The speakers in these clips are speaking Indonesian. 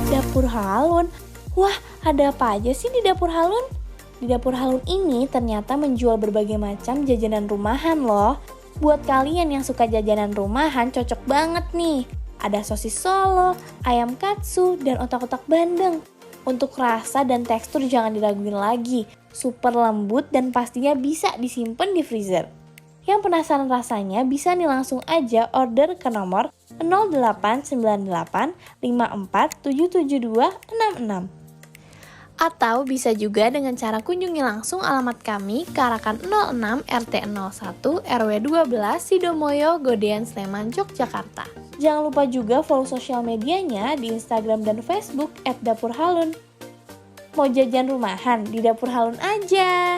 Dapur Halun. Wah, ada apa aja sih di Dapur Halun? Di Dapur Halun ini ternyata menjual berbagai macam jajanan rumahan loh. Buat kalian yang suka jajanan rumahan cocok banget nih. Ada sosis Solo, ayam katsu, dan otak-otak bandeng. Untuk rasa dan tekstur jangan diraguin lagi. Super lembut dan pastinya bisa disimpan di freezer. Yang penasaran rasanya bisa nih langsung aja order ke nomor 0898 54 772 66. Atau bisa juga dengan cara kunjungi langsung alamat kami Karakan 06 RT 01 RW 12 Sidomoyo Godean Sleman Yogyakarta. Jangan lupa juga follow sosial medianya di Instagram dan Facebook @dapurhalun. Mau jajan rumahan di Dapur Halun aja.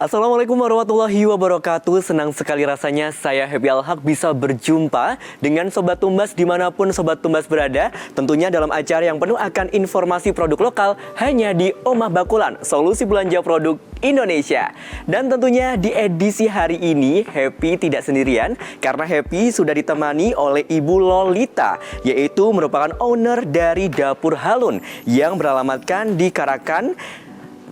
Assalamualaikum warahmatullahi wabarakatuh. Senang sekali rasanya saya Happy Al-Haq bisa berjumpa dengan Sobat Tumbas dimanapun Sobat Tumbas berada. Tentunya dalam acara yang penuh akan informasi produk lokal hanya di Omah Bakulan, solusi belanja produk Indonesia. Dan tentunya di edisi hari ini Happy tidak sendirian karena Happy sudah ditemani oleh Ibu Lolita, yaitu merupakan owner dari Dapur Halun yang beralamatkan di Karakan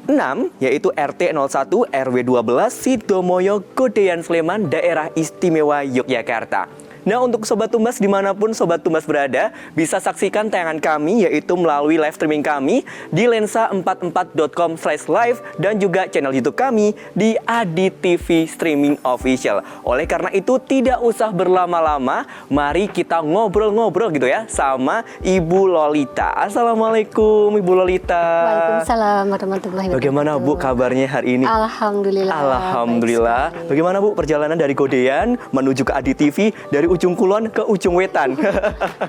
6, yaitu RT 01 RW 12 Sidomoyo Godean Sleman, Daerah Istimewa Yogyakarta. Nah, untuk Sobat Tumbas dimanapun Sobat Tumbas berada, bisa saksikan tayangan kami yaitu melalui live streaming kami di lensa44.com/live dan juga channel YouTube kami di Adi TV Streaming Official. Oleh karena itu tidak usah berlama-lama, mari kita ngobrol-ngobrol gitu ya sama Ibu Lolita. Assalamualaikum Ibu Lolita. Waalaikumsalam warahmatullahi wabarakatuh. Bagaimana Bu kabarnya hari ini? Alhamdulillah. Alhamdulillah. Bagaimana Bu perjalanan dari Godean menuju ke Adi TV dari ujung kulon ke ujung wetan?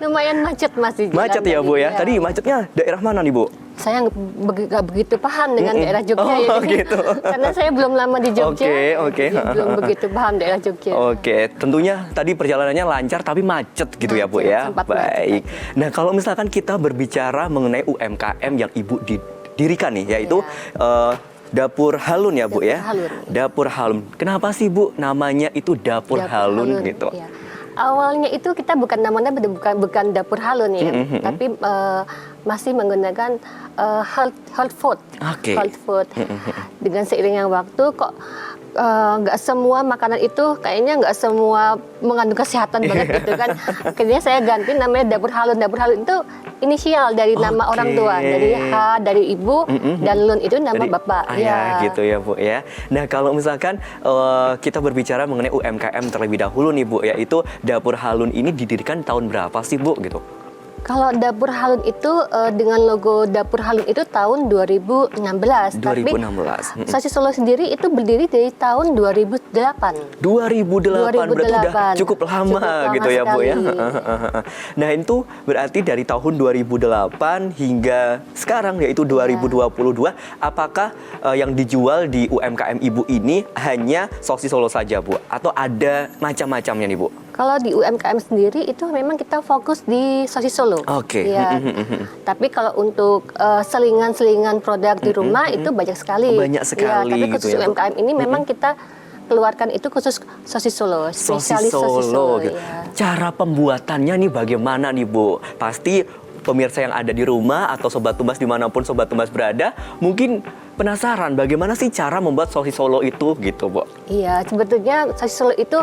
Lumayan macet masih. Macet ya Bu ya? Tadi macetnya daerah mana nih Bu? Saya nggak begitu paham dengan daerah Jogja ya. Gitu. Karena saya belum lama di Jogja. Oke. Jadi belum begitu paham daerah Jogja. Oke, tentunya tadi perjalanannya lancar tapi macet gitu ya Bu ya. Baik. Nah, kalau misalkan kita berbicara mengenai UMKM yang Ibu dirikan nih, yaitu Dapur Halun ya Bu ya? Dapur Halun. Kenapa sih Bu namanya itu Dapur Halun gitu? Ya. Awalnya itu kita bukan namanya bukan Dapur Halun ya, tapi masih menggunakan health food. Health food. Dengan seiringnya waktu kok nggak semua makanan itu kayaknya nggak semua mengandung kesehatan banget gitu kan. Akhirnya saya ganti namanya Dapur Halun. Dapur Halun itu inisial dari nama orang tua, dari H dari ibu, dan Lun itu nama dari bapak. Ya gitu ya Bu ya. Nah, kalau misalkan kita berbicara mengenai UMKM terlebih dahulu nih Bu, yaitu Dapur Halun ini didirikan tahun berapa sih Bu gitu? Kalau Dapur Halun itu dengan logo Dapur Halun itu tahun 2016. 2016. Tapi Sosis Solo sendiri itu berdiri dari tahun 2008. 2008 berarti udah cukup lama gitu ya Bu ya. Nah, itu berarti dari tahun 2008 hingga sekarang yaitu 2022. Apakah yang dijual di UMKM Ibu ini hanya Sosis Solo saja Bu? Atau ada macam-macamnya nih Bu? Kalau di UMKM sendiri itu memang kita fokus di Sosis Solo. Ya. Tapi kalau untuk selingan-selingan produk di rumah itu banyak sekali. Banyak sekali. Ya, tapi khusus gitu ya, UMKM ini memang kita keluarkan itu khusus Sosis Solo, spesialis Sosis Solo. Gitu. Ya. Cara pembuatannya nih bagaimana nih Bu? Pasti pemirsa yang ada di rumah atau Sobat Tumbas dimanapun Sobat Tumbas berada mungkin penasaran bagaimana sih cara membuat Sosis Solo itu gitu Bu? Iya, sebetulnya Sosis Solo itu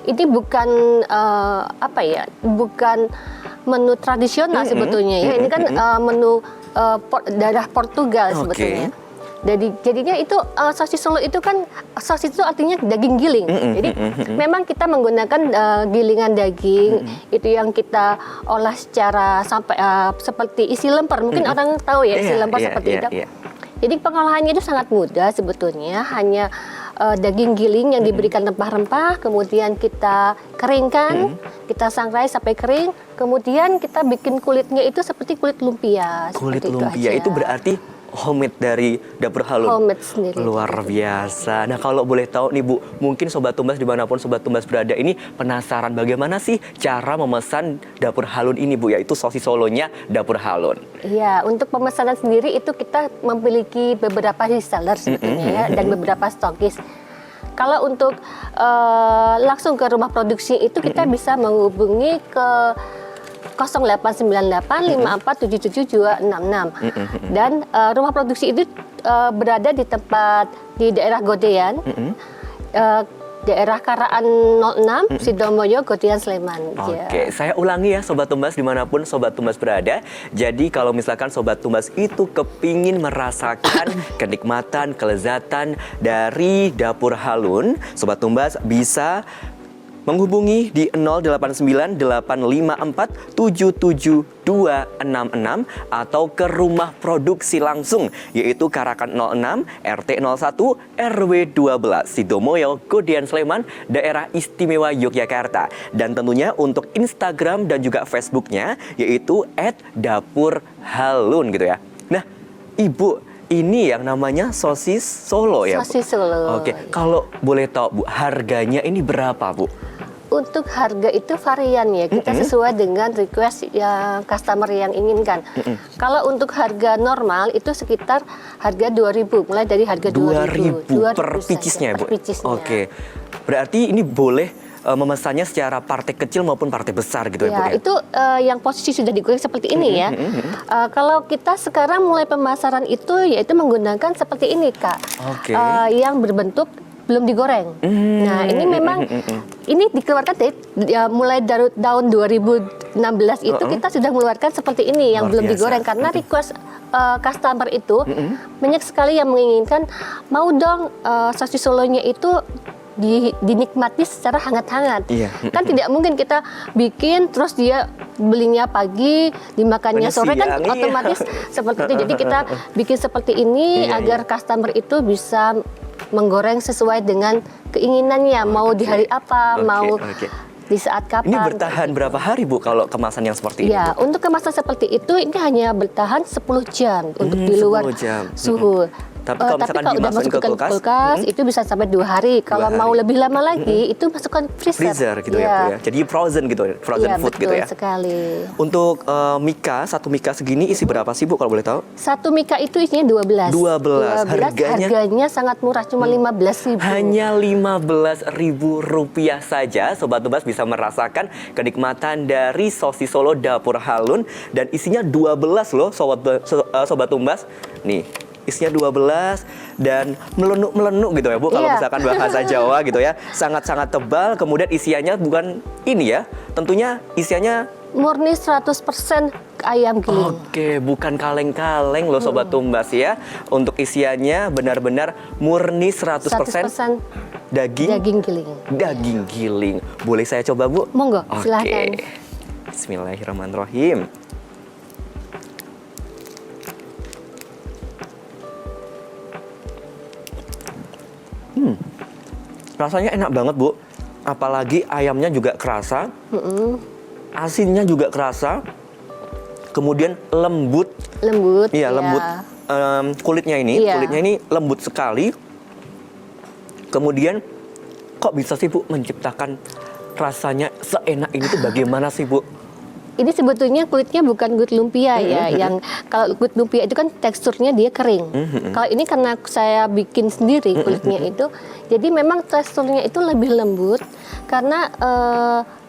ini bukan bukan menu tradisional sebetulnya ya. Ini kan menu daerah Portugal sebetulnya. Jadinya itu sosis Solo itu kan sosis itu artinya daging giling. Jadi memang kita menggunakan gilingan daging itu yang kita olah secara sampai seperti isi lemper. Mungkin orang tahu ya isi lemper seperti itu. Jadi pengolahannya itu sangat mudah sebetulnya, hanya daging giling yang diberikan rempah-rempah, kemudian kita keringkan, kita sangrai sampai kering, kemudian kita bikin kulitnya itu seperti kulit lumpia. Kulit lumpia itu berarti homemade dari Dapur Halun. Homemade sendiri. Luar biasa. Nah, kalau boleh tahu nih Bu, mungkin Sobat Tumbas dimanapun Sobat Tumbas berada ini penasaran bagaimana sih cara memesan Dapur Halun ini Bu, yaitu sosis Solonya Dapur Halun. Iya, untuk pemesanan sendiri itu kita memiliki beberapa reseller sebetulnya ya, dan beberapa stokis. Kalau untuk langsung ke rumah produksi itu kita bisa menghubungi ke 0898 5477266. Dan rumah produksi itu berada di tempat di daerah Godean. Daerah Karaan 06, Sidomoyo, Godean, Sleman. Oke, saya ulangi ya Sobat Tumbas dimanapun Sobat Tumbas berada. Jadi kalau misalkan Sobat Tumbas itu kepingin merasakan kenikmatan, kelezatan dari dapur Halun, Sobat Tumbas bisa menghubungi di 089 854 77266 atau ke rumah produksi langsung yaitu Karakan 06 RT 01 RW 12 Sidomoyo, Godean, Sleman, Daerah Istimewa Yogyakarta. Dan tentunya untuk Instagram dan juga Facebooknya yaitu @dapurhalun gitu ya. Nah, Ibu, ini yang namanya sosis Solo ya, Bu? Sosis Solo. Oke, kalau boleh tahu Bu, harganya ini berapa, Bu? Untuk harga itu varian ya, kita sesuai dengan request yang customer yang inginkan. Kalau untuk harga normal itu sekitar harga 2.000, mulai dari harga 2.000 per picisnya ya, Bu? Per picisnya. Oke, berarti ini boleh memesannya secara partai kecil maupun partai besar gitu ya, Bu? Ya, itu yang posisi sudah digoreng seperti ini ya. Kalau kita sekarang mulai pemasaran itu yaitu menggunakan seperti ini, Kak. Oke. Yang berbentuk belum digoreng. Nah, ini memang ini dikeluarkan mulai dari tahun 2016 itu kita sudah mengeluarkan seperti ini yang belum digoreng karena request customer itu banyak sekali yang menginginkan mau dong sosis Solonya itu dinikmati secara hangat-hangat. Iya. Kan tidak mungkin kita bikin terus dia belinya pagi, dimakannya sore kan siang, otomatis seperti itu. Jadi kita bikin seperti ini agar customer itu bisa menggoreng sesuai dengan keinginannya, mau di hari apa, mau di saat kapan. Ini bertahan berapa hari, Bu, kalau kemasan yang seperti ini? Ya, untuk kemasan seperti itu ini hanya bertahan 10 jam untuk di luar suhu. Tapi kalau misalkan udah dimasukin ke masukkan kulkas itu bisa sampai 2 hari. Kalau mau lebih lama lagi itu masukkan freezer. Freezer gitu ya, Bu ya. Jadi frozen gitu, frozen food gitu ya. Betul sekali. Untuk Mika, satu Mika segini isi berapa sih, Bu, kalau boleh tahu? Satu Mika itu isinya 12. 12. Harganya sangat murah, cuma 15.000. Hanya Rp15.000 saja Sobat Tumbas bisa merasakan kenikmatan dari sosis Solo Dapur Halun. Dan isinya 12 loh Sobat Tumbas. Nih, isinya 12 dan melenuk-melenuk gitu ya, Bu, kalau misalkan bahasa Jawa gitu ya. Sangat-sangat tebal, kemudian isiannya bukan ini ya, tentunya isiannya murni 100% ayam giling. Oke, bukan kaleng-kaleng loh Sobat Tumbas ya. Untuk isiannya benar-benar murni 100% daging giling. Daging giling. Boleh saya coba, Bu? Monggo, silakan. Bismillahirrahmanirrahim. Rasanya enak banget, Bu. Apalagi ayamnya juga kerasa, asinnya juga kerasa, kemudian lembut. Iya, lembut. Kulitnya ini lembut sekali. Kemudian kok bisa sih, Bu, menciptakan rasanya seenak ini tuh bagaimana sih, Bu? Ini sebetulnya kulitnya bukan kulit lumpia ya, yang kalau kulit lumpia itu kan teksturnya dia kering. Kalau ini karena saya bikin sendiri kulitnya itu, jadi memang teksturnya itu lebih lembut karena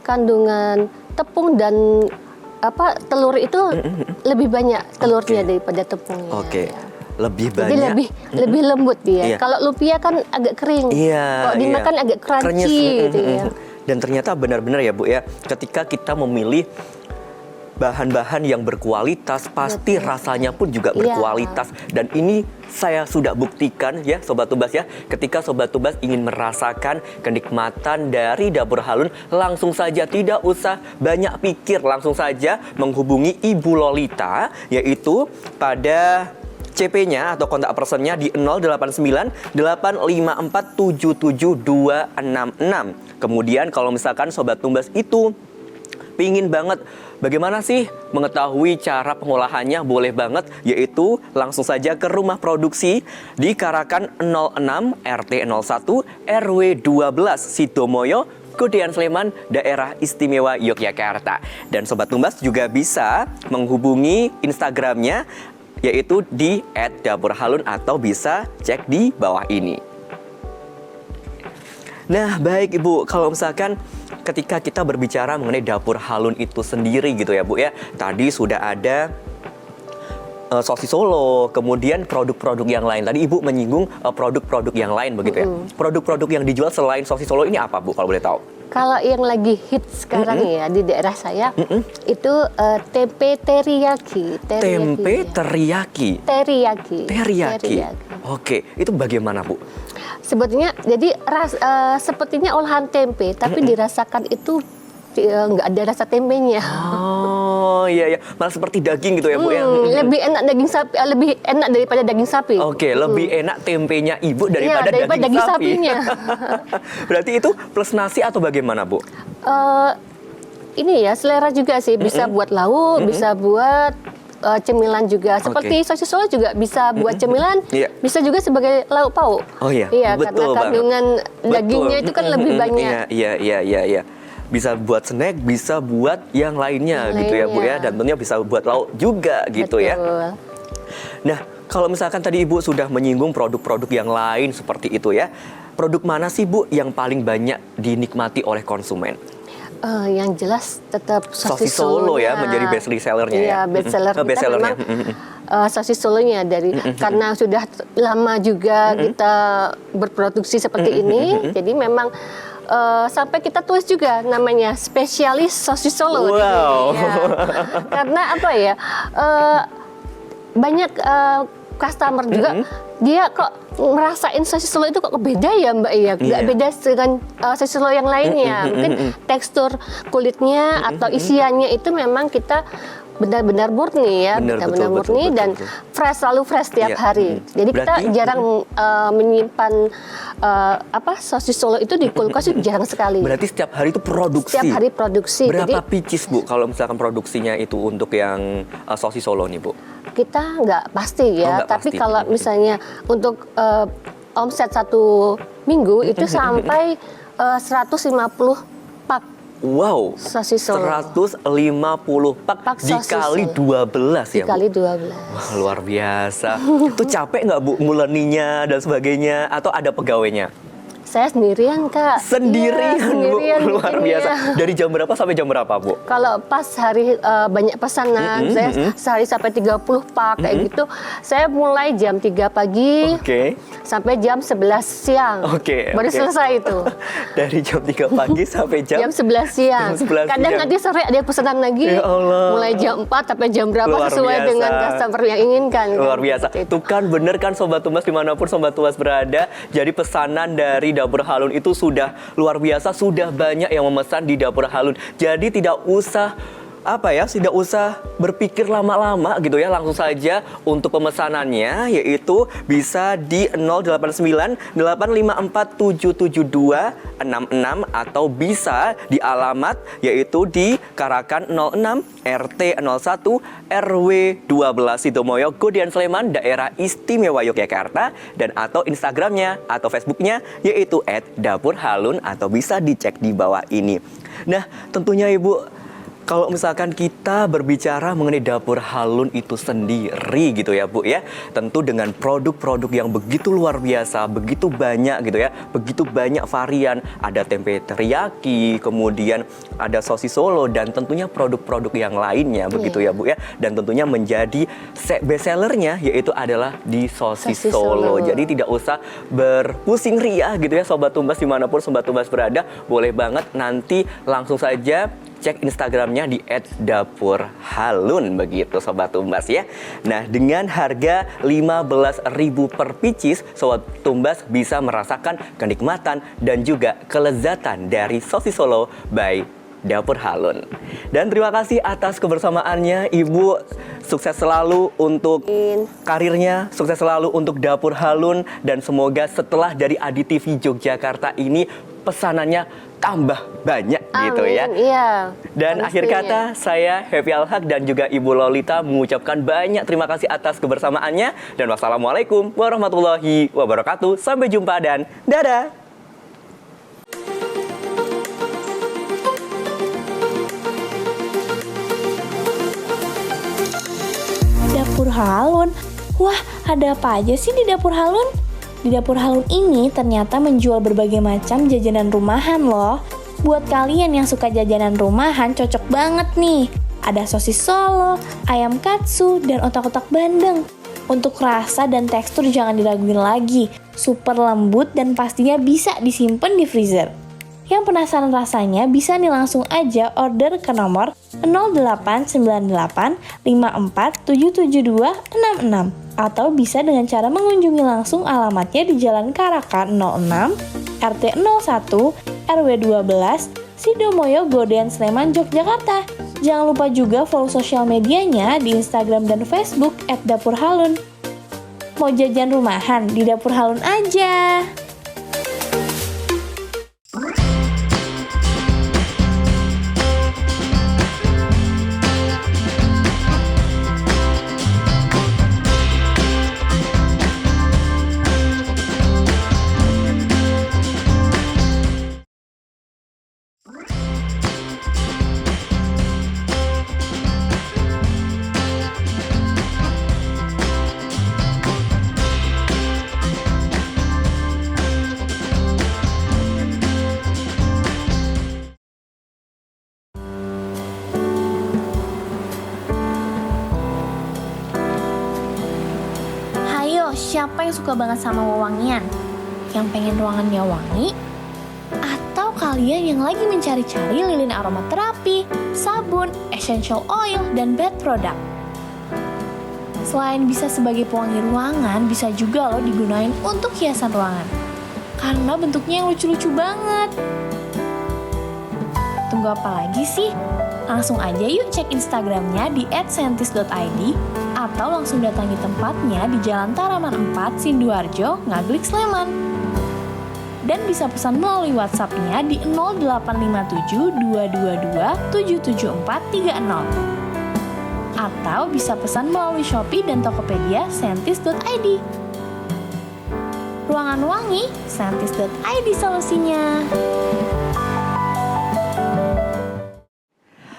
kandungan tepung dan telur itu lebih banyak telurnya daripada tepungnya. Oke. Ya. Lebih banyak. Jadi lebih lembut dia. Kalau lumpia kan agak kering. Kalau dimakan agak crunchy gitu ya. Dan ternyata benar-benar ya, Bu ya, ketika kita memilih bahan-bahan yang berkualitas, pasti rasanya pun juga berkualitas. Dan ini saya sudah buktikan ya Sobat Tumbas ya. Ketika Sobat Tumbas ingin merasakan kenikmatan dari Dapur Halun, langsung saja tidak usah banyak pikir, langsung saja menghubungi Ibu Lolita, yaitu pada CP-nya atau kontak personnya di 089 854 77266. Kemudian kalau misalkan Sobat Tumbas itu pingin banget bagaimana sih mengetahui cara pengolahannya, boleh banget, yaitu langsung saja ke rumah produksi di Karakan 06 RT 01 RW 12 Sidomoyo, Godean, Sleman, Daerah Istimewa Yogyakarta. Dan Sobat Tumbas juga bisa menghubungi Instagramnya yaitu di @dapurhalun atau bisa cek di bawah ini. Nah, baik Ibu, kalau misalkan ketika kita berbicara mengenai dapur Halun itu sendiri gitu ya Bu ya. Tadi sudah ada sosis Solo, kemudian produk-produk yang lain. Tadi Ibu menyinggung produk-produk yang lain begitu ya. Produk-produk yang dijual selain sosis Solo ini apa Bu kalau boleh tahu? Kalau yang lagi hits sekarang ya di daerah saya itu tempe teriyaki. Tempe teriyaki. Teriyaki. Oke, itu bagaimana Bu? Sebetulnya jadi sepertinya olahan tempe, tapi dirasakan itu nggak ada rasa tempenya. Oh iya, malah seperti daging gitu ya Bu ya. Lebih enak daging sapi, lebih enak daripada daging sapi. Oke, lebih enak tempenya Ibu daripada daging sapi. Sapinya. Berarti itu plus nasi atau bagaimana Bu? Ini ya selera juga sih, bisa buat lauk, bisa buat cemilan juga. Seperti sosis Solo juga bisa buat cemilan, bisa juga sebagai lauk pauk. Oh iya, betul, karena kandungan dagingnya itu kan lebih banyak. Iya. Bisa buat snack, bisa buat yang lainnya gitu ya Bu ya. Dan tentunya bisa buat lauk juga gitu ya. Nah, kalau misalkan tadi Ibu sudah menyinggung produk-produk yang lain seperti itu ya. Produk mana sih Bu yang paling banyak dinikmati oleh konsumen? Yang jelas tetap sosis Solo ya, menjadi best sellernya ya. Iya, best seller kita memang sosis Solonya karena sudah lama juga kita berproduksi seperti ini. Jadi memang sampai kita tulis juga namanya spesialis sosis Solo. Wow. Ya. Karena apa ya, banyak customer juga dia kok merasain sosis Solo itu kok beda ya Mbak ya, nggak beda dengan sosis Solo yang lainnya. Mungkin tekstur kulitnya atau isiannya itu memang kita benar-benar murni ya, benar-benar murni dan fresh, selalu fresh tiap hari. Jadi kita jarang menyimpan sosis Solo itu di kulkas itu jarang sekali. Berarti setiap hari itu produksi. Setiap hari produksi. Berapa pieces Bu kalau misalkan produksinya itu untuk yang sosis Solo nih Bu? Kita nggak pasti ya, tapi pasti. Kalau misalnya untuk omset 1 minggu itu sampai 150 pak. Wow, sosis Solo. 150 pak dikali 12 ya Bu? Dikali 12. Wah, luar biasa. Itu capek nggak Bu nguleninya dan sebagainya, atau ada pegawainya? Saya sendirian Kak. Sendirian, sendirian Bu? Luar biasa. Dari jam berapa sampai jam berapa Bu? Kalau pas hari banyak pesanan, saya sehari sampai 30 pak kayak gitu. Saya mulai jam 3 pagi sampai jam 11 siang. Baru selesai itu. Dari jam 3 pagi sampai jam 11 siang. Kadang nanti sore ada pesanan lagi. Ya Allah. Mulai jam 4 sampai jam berapa luar sesuai biasa. dengan customer yang inginkan. Luar biasa. Itu kan bener kan Sobat Tumbas, dimanapun Sobat Tumbas berada. Jadi pesanan dari Dapur Halun itu sudah luar biasa, sudah banyak yang memesan di Dapur Halun. Jadi tidak usah tidak usah berpikir lama-lama gitu ya, langsung saja untuk pemesanannya, yaitu bisa di 089 854 772 66 atau bisa di alamat yaitu di Karakan 06 RT 01 RW 12 Sidomoyo Godean Sleman Daerah Istimewa Yogyakarta, dan atau Instagramnya atau Facebooknya yaitu @dapurhalun, atau bisa dicek di bawah ini. Nah, tentunya Ibu, kalau misalkan kita berbicara mengenai Dapur Halun itu sendiri gitu ya Bu ya, tentu dengan produk-produk yang begitu luar biasa, begitu banyak gitu ya, begitu banyak varian, ada tempe teriyaki, kemudian ada sosis Solo, dan tentunya produk-produk yang lainnya begitu ya Bu ya, dan tentunya menjadi best sellernya yaitu adalah di sosis Solo. Jadi tidak usah berpusing riah gitu ya Sobat Tumbas, dimanapun Sobat Tumbas berada, boleh banget nanti langsung saja cek Instagramnya di @dapurhalun begitu Sobat Tumbas ya. Nah, dengan harga 15.000 per pieces, Sobat Tumbas bisa merasakan kenikmatan dan juga kelezatan dari sosis Solo by Dapur Halun. Dan terima kasih atas kebersamaannya Ibu. Sukses selalu untuk karirnya, sukses selalu untuk Dapur Halun, dan semoga setelah dari Adi TV Yogyakarta ini pesanannya tambah banyak. Amin, gitu ya. Iya. Dan akhir kata, saya Happy Alhaq dan juga Ibu Lolita mengucapkan banyak terima kasih atas kebersamaannya, dan wassalamualaikum warahmatullahi wabarakatuh. Sampai jumpa dan dadah. Dapur Halun. Wah, ada apa aja sih di Dapur Halun? Di Dapur Halun ini ternyata menjual berbagai macam jajanan rumahan loh. Buat kalian yang suka jajanan rumahan cocok banget nih. Ada sosis Solo, ayam katsu, dan otak-otak bandeng. Untuk rasa dan tekstur jangan diraguin lagi. Super lembut dan pastinya bisa disimpan di freezer. Yang penasaran rasanya bisa nih langsung aja order ke nomor 0898 54 772 66 atau bisa dengan cara mengunjungi langsung alamatnya di Jalan Karakan 06, RT 01, RW 12, Sidomoyo Godean Sleman, Yogyakarta. Jangan lupa juga follow sosial medianya di Instagram dan Facebook @dapurhalun. Mau jajan rumahan di Dapur Halun aja. Hayo, siapa yang suka banget sama wewangian? Yang pengen ruangannya wangi? Atau kalian yang lagi mencari-cari lilin aromaterapi, sabun, essential oil, dan bed product? Selain bisa sebagai pewangi ruangan, bisa juga loh digunain untuk hiasan ruangan. Karena bentuknya yang lucu-lucu banget. Tunggu apa lagi sih? Langsung aja yuk cek Instagramnya di @scientist.id atau langsung datangi tempatnya di Jalan Taraman 4, Sidoarjo, Ngaglik, Sleman. Dan bisa pesan melalui WhatsApp-nya di 0857 222 77430. Atau bisa pesan melalui Shopee dan Tokopedia scientist.id. Ruangan wangi, scientist.id solusinya.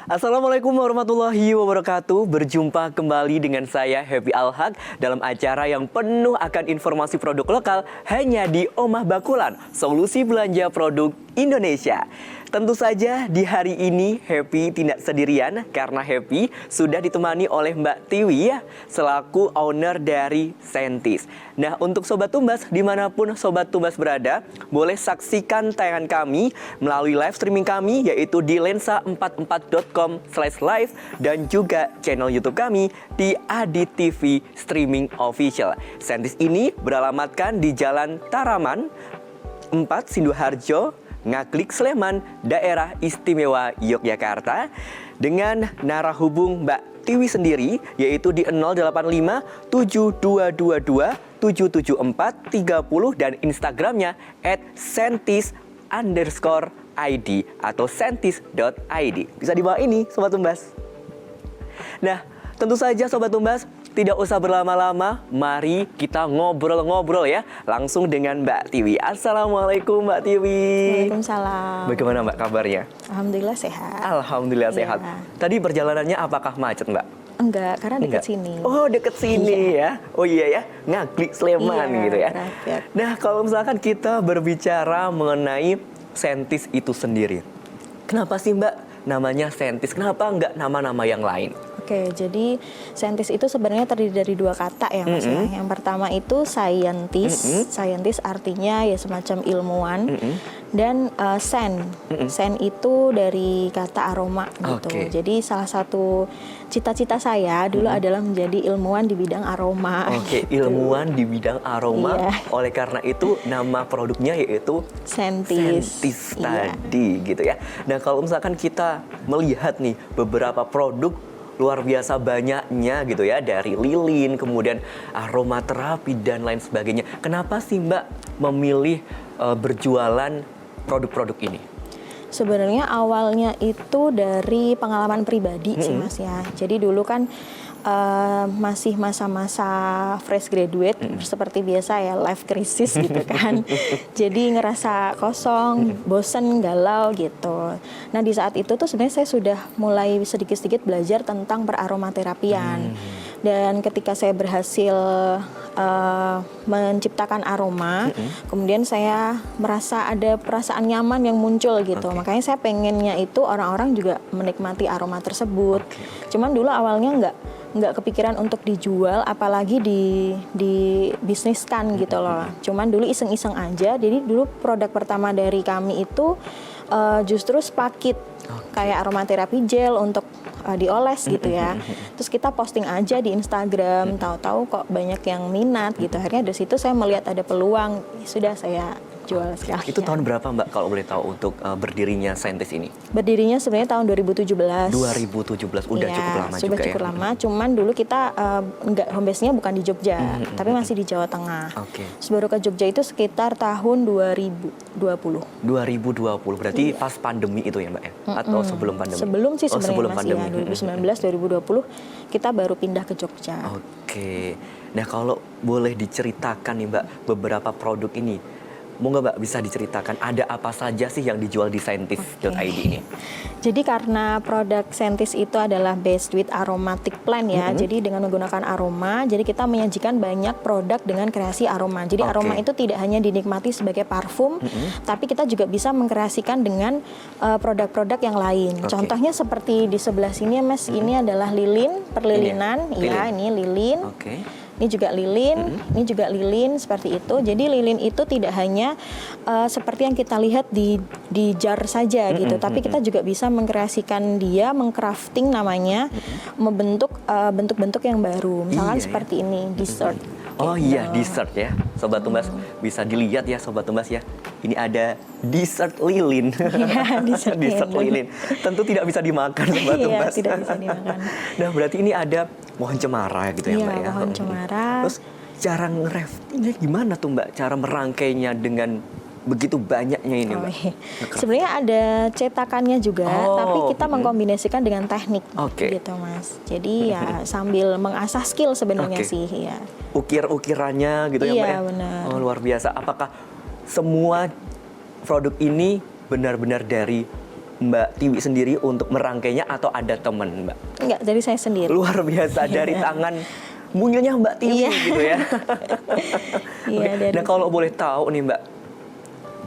Assalamualaikum warahmatullahi wabarakatuh. Berjumpa kembali dengan saya Happy Alhaq dalam acara yang penuh akan informasi produk lokal hanya di Omah Bakulan, solusi belanja produk Indonesia. Tentu saja di hari ini Happy tidak sendirian karena Happy sudah ditemani oleh Mbak Tiwi ya, selaku owner dari Scientist. Nah, untuk Sobat Tumbas, dimanapun Sobat Tumbas berada, boleh saksikan tayangan kami melalui live streaming kami yaitu di lensa44.com/live dan juga channel YouTube kami di Adit TV Streaming Official. Scientist ini beralamatkan di Jalan Taraman 4, Sidoarjo, Ngaglik, Sleman, Daerah Istimewa Yogyakarta, dengan narahubung Mbak Tiwi sendiri yaitu di 085 7222 77430 dan Instagramnya @sentis_id atau sentis.id. Bisa di bawah ini Sobat Tumbas. Nah, tentu saja Sobat Tumbas, tidak usah berlama-lama, mari kita ngobrol-ngobrol ya langsung dengan Mbak Tiwi. Assalamualaikum Mbak Tiwi. Waalaikumsalam. Bagaimana Mbak kabarnya? Alhamdulillah sehat. Alhamdulillah sehat. Ya. Tadi perjalanannya apakah macet Mbak? Enggak, karena dekat Enggak. sini. Oh, deket sini ya. Oh iya ya, Ngaglik, Sleman Iya, gitu ya. rakyat. Nah, kalau misalkan kita berbicara mengenai Scientist itu sendiri, kenapa sih Mbak namanya Scientist? Kenapa nggak nama-nama yang lain? Oke, jadi scientist itu sebenarnya terdiri dari dua kata ya Mas ya. Yang pertama itu scientist. Scientist artinya ya semacam ilmuwan. Dan sen. Sen itu dari kata aroma gitu. Oke. Jadi salah satu cita-cita saya dulu adalah menjadi ilmuwan di bidang aroma. Oke, gitu. ilmuwan di bidang aroma. Iya. Oleh karena itu nama produknya yaitu Scientist. Scientist Iya. tadi gitu ya. Nah, kalau misalkan kita melihat nih beberapa produk luar biasa banyaknya gitu ya, dari lilin, kemudian aromaterapi dan lain sebagainya. Kenapa sih Mbak memilih berjualan produk-produk ini? Sebenarnya awalnya itu dari pengalaman pribadi sih Mas ya. Jadi dulu kan masih masa-masa fresh graduate seperti biasa ya, life crisis gitu kan. Jadi ngerasa kosong, bosen, galau gitu. Nah di saat itu tuh sebenarnya saya sudah mulai sedikit-sedikit belajar tentang peraromaterapian. Dan ketika saya berhasil menciptakan aroma, kemudian saya merasa ada perasaan nyaman yang muncul gitu. Makanya saya pengennya itu orang-orang juga menikmati aroma tersebut. Cuman dulu awalnya nggak kepikiran untuk dijual, apalagi dibisniskan gitu loh. Cuman dulu iseng-iseng aja. Jadi dulu produk pertama dari kami itu justru spakit, kayak aromaterapi gel untuk dioles gitu ya. Terus kita posting aja di Instagram, tahu-tahu kok banyak yang minat gitu. Akhirnya dari situ saya melihat ada peluang, sudah saya jual sekali. Itu tahun berapa Mbak kalau boleh tahu untuk berdirinya Scientist ini? Berdirinya sebenarnya tahun 2017. 2017, udah cukup lama sudah juga cukup ya? lama, cuman dulu kita nggak, home base-nya bukan di Jogja, tapi masih di Jawa Tengah. Terus baru ke Jogja itu sekitar tahun 2020. 2020, berarti pas pandemi itu ya Mbak ya? Atau sebelum pandemi? Sebelum sih sebenarnya sebelum masih pandemi. ya, 2019, 2020 kita baru pindah ke Jogja. Nah kalau boleh diceritakan nih Mbak, beberapa produk ini, mau nggak Mbak bisa diceritakan ada apa saja sih yang dijual di Scientist.id ini? Jadi karena produk Scientist itu adalah based with aromatic plant ya, jadi dengan menggunakan aroma, jadi kita menyajikan banyak produk dengan kreasi aroma. Jadi aroma itu tidak hanya dinikmati sebagai parfum, tapi kita juga bisa mengkreasikan dengan produk-produk yang lain. Contohnya seperti di sebelah sini ya Mas, ini adalah lilin, perlilinan, ini lilin. Ini juga lilin, ini juga lilin, seperti itu. Jadi lilin itu tidak hanya seperti yang kita lihat di jar saja gitu, tapi kita juga bisa mengkreasikan dia, mengcrafting namanya, membentuk bentuk-bentuk yang baru. Misalkan seperti ini, dessert. Dessert ya, Sobat Tumbas bisa dilihat ya Sobat Tumbas ya. Ini ada dessert lilin. Dessert lilin. Tentu tidak bisa dimakan Sobat Tumbas. Tidak bisa dimakan. Nah berarti ini ada pohon cemara gitu ya Mbak ya. Pohon cemara. Terus cara ngeraftingnya gimana tuh Mbak? Cara merangkainya dengan begitu banyaknya ini Mbak? Sebenarnya ada cetakannya juga, tapi kita mengkombinasikan dengan teknik gitu Mas. Jadi ya sambil mengasah skill sebenarnya sih ya. Ukir-ukirannya gitu ya Mbak ya? Benar. Oh luar biasa. Apakah semua produk ini benar-benar dari Mbak Tiwi sendiri untuk merangkainya atau ada teman Mbak? Enggak, dari saya sendiri. Luar biasa, dari tangan mungilnya Mbak Tiwi gitu ya. Nah kalau boleh tahu nih Mbak,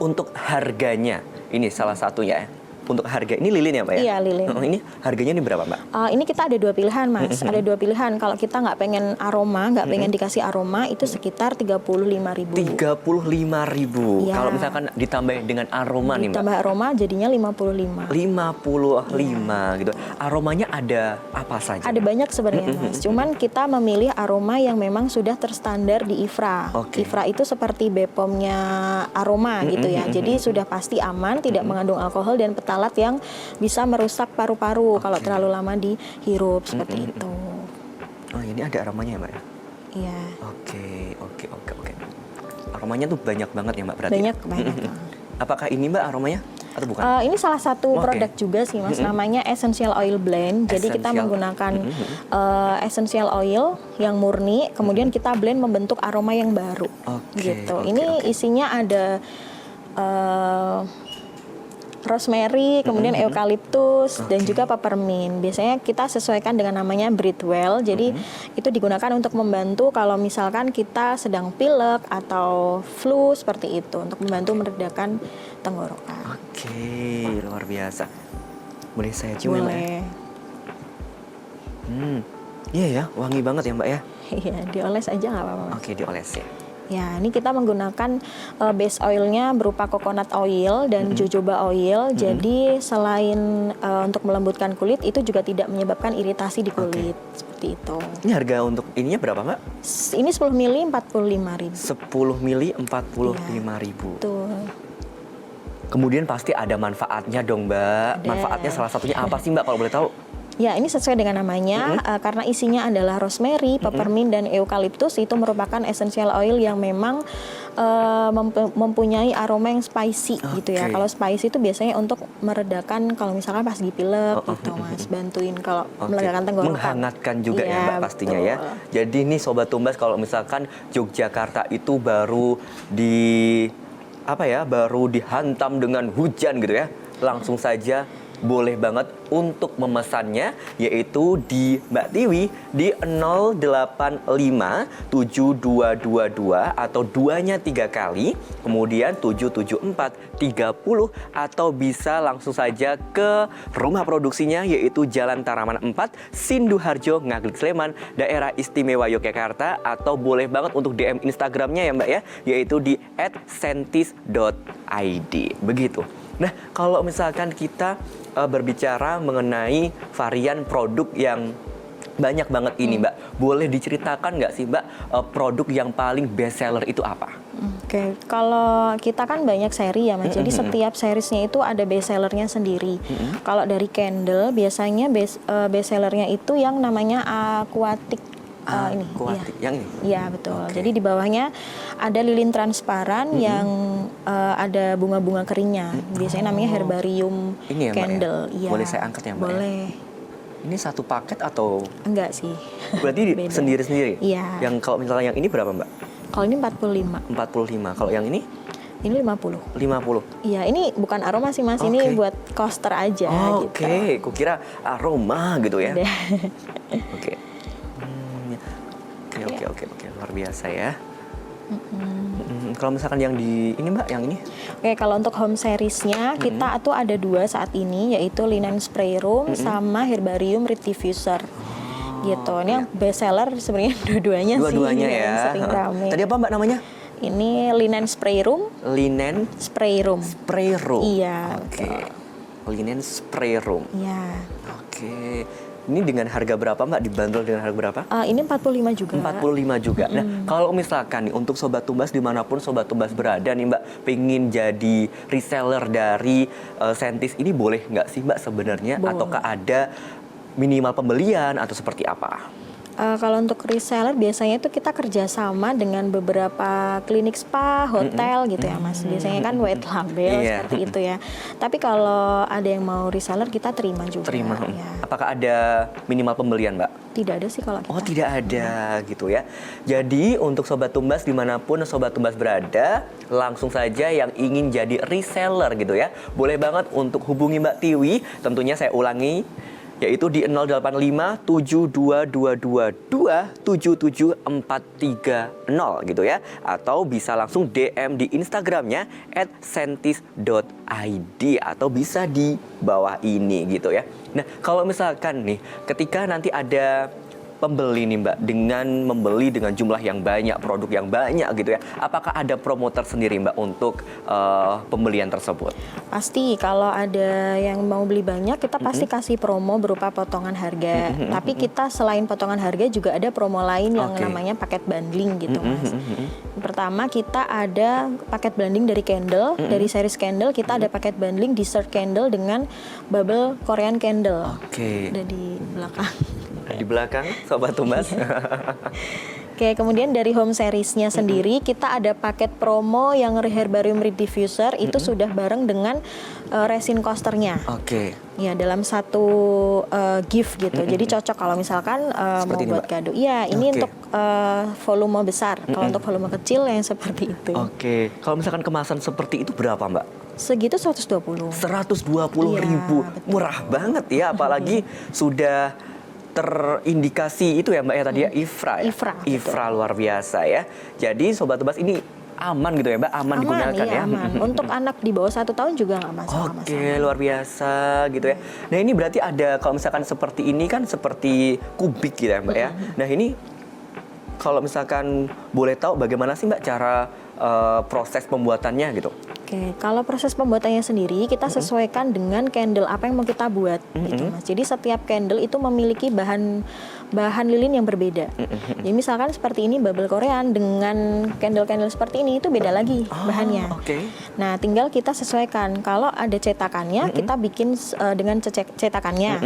untuk harganya, ini salah satunya ya. Untuk harga, ini lilin ya Mbak ya? Iya, lilin. Ini harganya ini berapa Mbak? Ini kita ada dua pilihan Mas, ada dua pilihan. Kalau kita nggak pengen aroma, nggak pengen dikasih aroma, itu sekitar 35.000. 35.000. Ya. Kalau misalkan ditambah dengan aroma nih Mbak? Ditambah aroma jadinya 55. 55 gitu. Aromanya ada apa saja? Ada banyak sebenarnya Mas. Cuman kita memilih aroma yang memang sudah terstandar di IFRA. IFRA itu seperti BPOM-nya aroma gitu ya. Jadi sudah pasti aman, tidak mengandung alkohol dan petalat yang bisa merusak paru-paru kalau terlalu lama dihirup seperti itu. Oh ini ada aromanya ya Mbak ya? Iya. Oke. Aromanya tuh banyak banget ya Mbak berarti? Banyak. Apakah ini Mbak aromanya? Atau bukan? Ini salah satu produk juga sih Mas, namanya Essential Oil Blend. Jadi kita menggunakan essential oil yang murni, kemudian kita blend membentuk aroma yang baru. Ini isinya ada rosemary, kemudian eukaliptus dan juga peppermint. Biasanya kita sesuaikan dengan namanya breathe well. Jadi itu digunakan untuk membantu kalau misalkan kita sedang pilek atau flu seperti itu, untuk membantu meredakan tenggorokan. Luar biasa. Boleh saya cium ya Mbak? Boleh. Iya ya, wangi banget ya Mbak ya? Iya, dioles aja nggak apa-apa Mas. Dioles ya. Ya, ini kita menggunakan base oilnya berupa coconut oil dan jojoba oil. Jadi selain untuk melembutkan kulit, itu juga tidak menyebabkan iritasi di kulit. Seperti itu. Ini harga untuk ininya berapa Mbak? Ini 10 mili 45.000. 10 mili 45.000. Betul. Kemudian pasti ada manfaatnya dong Mbak. Manfaatnya salah satunya apa sih Mbak kalau boleh tahu? Ya, ini sesuai dengan namanya, karena isinya adalah rosemary, peppermint, dan eukaliptus. Itu merupakan essential oil yang memang mempunyai aroma yang spicy gitu ya. Kalau spicy itu biasanya untuk meredakan kalau misalkan pas dipilek gitu Mas, bantuin kalau melegakan tenggorokan. Menghangatkan juga ya Mbak pastinya ya. Jadi nih Sobat Tumbas, kalau misalkan Yogyakarta itu baru baru dihantam dengan hujan gitu ya, langsung saja boleh banget untuk memesannya, yaitu di Mbak Tiwi di 0857222 atau duanya 3 kali, kemudian 77430, atau bisa langsung saja ke rumah produksinya, yaitu Jalan Taraman 4, Sinduharjo, Ngaglik, Sleman, Daerah Istimewa Yogyakarta, atau boleh banget untuk DM Instagramnya ya Mbak ya, yaitu di @sentis.id. Begitu. Nah, kalau misalkan kita berbicara mengenai varian produk yang banyak banget ini Mbak, boleh diceritakan nggak sih Mbak produk yang paling best seller itu apa? Oke, kalau kita kan banyak seri ya Mas, jadi setiap seriesnya itu ada best sellernya sendiri. Kalau dari candle, biasanya best sellernya itu yang namanya Aquatic. Ini, Aquatic, yang ini? Iya betul. Oke. Jadi di bawahnya ada lilin transparan yang ada bunga-bunga keringnya. Biasanya namanya herbarium Ini ya, Mbak, candle. ya? Iya. Boleh saya angkat ya Mbak? Boleh. Ini satu paket atau Enggak sih. berarti Beda. sendiri-sendiri? Iya. Yang kalau misalnya yang ini berapa Mbak? Kalau ini 45. 45. Kalau yang ini Ini 50. 50. Iya, ini bukan aroma sih Mas, ini Oke. buat coaster aja gitu. Oke, kukira aroma gitu ya. Udah. Oke. Oke, luar biasa ya. Kalau misalkan yang di ini Mbak, yang ini? Oke, kalau untuk home seriesnya kita tuh ada 2 saat ini, yaitu linen spray room sama herbarium reed diffuser. Gitu. Ini yang best seller sebenarnya dua-duanya sih. Dua-duanya yang ya. sering rame. Tadi apa Mbak namanya? Ini linen spray room, Linen spray room. spray room. Iya, Oke. Linen spray room. Iya. Oke. Ini dengan harga berapa Mbak? Dibanderol dengan harga berapa? Ini 45 juga. 45 juga. Nah, kalau misalkan nih untuk Sobat Tumbas dimanapun Sobat Tumbas berada nih Mbak, pengen jadi reseller dari Sentis ini boleh nggak sih Mbak sebenarnya? Boleh. Ataukah ada minimal pembelian atau seperti apa? Kalau untuk reseller biasanya itu kita kerjasama dengan beberapa klinik spa, hotel gitu ya Mas. Biasanya kan white label Iya. seperti itu ya. Tapi kalau ada yang mau reseller kita terima juga. Terima. Ya. Apakah ada minimal pembelian Mbak? Tidak ada sih kalau kita. Oh tidak ada gitu ya. Jadi untuk Sobat Tumbas dimanapun Sobat Tumbas berada, langsung saja yang ingin jadi reseller gitu ya, boleh banget untuk hubungi Mbak Tiwi. Tentunya saya ulangi, yaitu di 0857222777430 gitu ya. Atau bisa langsung DM di Instagramnya @sentis.id, atau bisa di bawah ini gitu ya. Nah, kalau misalkan nih ketika nanti ada pembeli nih Mbak, dengan membeli dengan jumlah yang banyak, produk yang banyak gitu ya, apakah ada promo tersendiri Mbak untuk pembelian tersebut? Pasti kalau ada yang mau beli banyak kita pasti kasih promo berupa potongan harga. Tapi kita selain potongan harga juga ada promo lain yang Oke. namanya paket bundling gitu Mas. Pertama kita ada paket bundling dari candle, dari series candle kita ada paket bundling dessert candle dengan bubble Korean candle. Oke. Ada di belakang. Di belakang Sobat Tumbas. Oke, kemudian dari home seriesnya sendiri kita ada paket promo yang herbarium reed diffuser itu sudah bareng dengan resin coasternya. Oke. Ya, dalam satu gift gitu. Jadi cocok kalau misalkan mau Seperti ini, buat Mbak? kado. Iya, ini Oke. untuk volume besar. Kalau untuk volume kecil yang seperti itu. Oke. Kalau misalkan kemasan seperti itu berapa Mbak? Segitu 120. 120.000. Iya, betul. Murah banget ya, apalagi sudah terindikasi itu ya Mbak ya tadi ya, IFRA ya. IFRA, betul. IFRA luar biasa ya. Jadi Sobat Tumbas ini aman gitu ya Mbak, aman digunakan iya, ya. aman. Untuk anak di bawah 1 tahun juga nggak masalah. Oke, luar biasa gitu ya. Nah ini berarti ada, kalau misalkan seperti ini kan seperti kubik gitu ya Mbak ya. Nah ini kalau misalkan boleh tahu bagaimana sih Mbak cara proses pembuatannya gitu? Oke, kalau proses pembuatannya sendiri kita sesuaikan dengan candle apa yang mau kita buat gitu Mas. Jadi setiap candle itu memiliki bahan lilin yang berbeda. Jadi misalkan seperti ini bubble Korean dengan candle-candle seperti ini itu beda lagi bahannya. Oke. Nah, tinggal kita sesuaikan. Kalau ada cetakannya kita bikin dengan cetakannya.